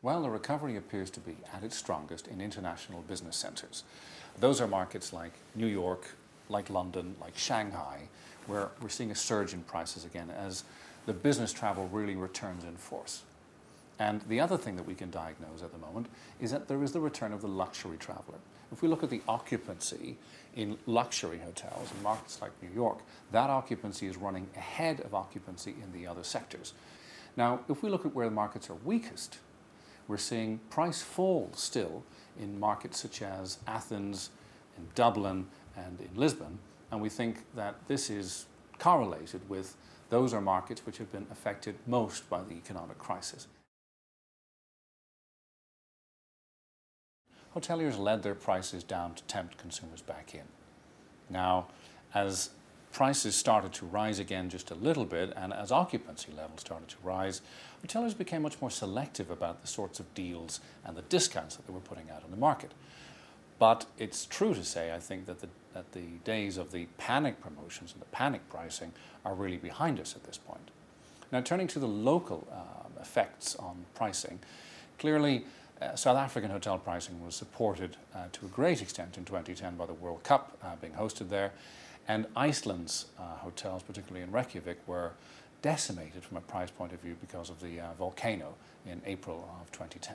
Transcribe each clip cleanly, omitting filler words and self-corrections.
Well, the recovery appears to be at its strongest in international business centres. Those are markets like New York, like London, like Shanghai, where we're seeing a surge in prices again as the business travel really returns in force. And the other thing that we can diagnose at the moment is that there is the return of the luxury traveller. If we look at the occupancy in luxury hotels in markets like New York, that occupancy is running ahead of occupancy in the other sectors. Now, if we look at where the markets are weakest, we're seeing price falls still in markets such as Athens, in Dublin, and in Lisbon, and we think that this is correlated with those are markets which have been affected most by the economic crisis. Hoteliers led their prices down to tempt consumers back in. Now, as prices started to rise again just a little bit, and as occupancy levels started to rise, hoteliers became much more selective about the sorts of deals and the discounts that they were putting out on the market. But it's true to say, I think, that the days of the panic promotions and the panic pricing are really behind us at this point. Now, turning to the local effects on pricing, clearly South African hotel pricing was supported to a great extent in 2010 by the World Cup being hosted there, and Iceland's hotels, particularly in Reykjavik, were decimated from a price point of view because of the volcano in April of 2010.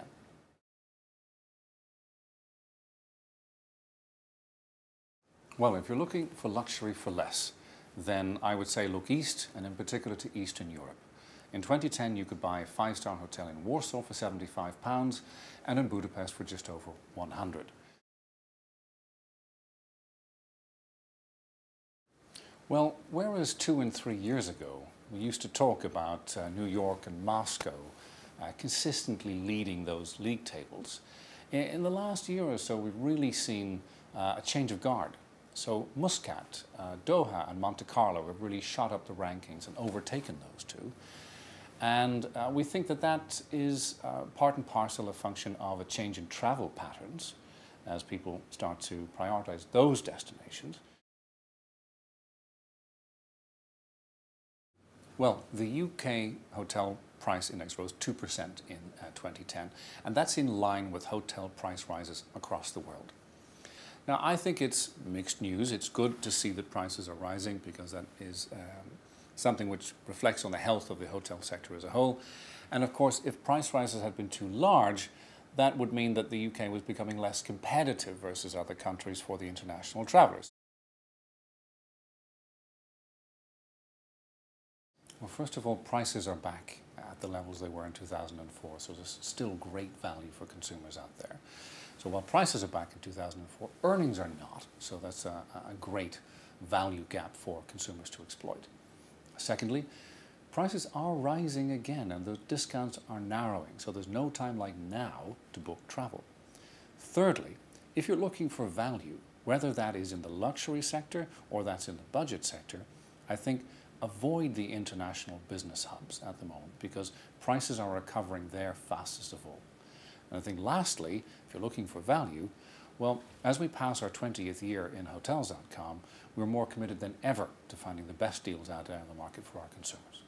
Well, if you're looking for luxury for less, then I would say look east, and in particular to Eastern Europe. In 2010, you could buy a five-star hotel in Warsaw for £75 and in Budapest for just over 100. Well, whereas 2 and 3 years ago, we used to talk about New York and Moscow consistently leading those league tables, in the last year or so, we've really seen a change of guard. So Muscat, Doha and Monte Carlo have really shot up the rankings and overtaken those two. And we think that that is part and parcel a function of a change in travel patterns as people start to prioritize those destinations. Well, the UK hotel price index rose 2% in 2010, and that's in line with hotel price rises across the world. Now, I think it's mixed news. It's good to see that prices are rising because that is something which reflects on the health of the hotel sector as a whole. And of course, if price rises had been too large, that would mean that the UK was becoming less competitive versus other countries for the international travellers. Well, first of all, prices are back at the levels they were in 2004, so there's still great value for consumers out there. So while prices are back in 2004, earnings are not, so that's a great value gap for consumers to exploit. Secondly, prices are rising again and the discounts are narrowing, so there's no time like now to book travel. Thirdly, if you're looking for value, whether that is in the luxury sector or that's in the budget sector, I think avoid the international business hubs at the moment because prices are recovering there fastest of all. And I think lastly, if you're looking for value, well, as we pass our 20th year in Hotels.com, we're more committed than ever to finding the best deals out there in the market for our consumers.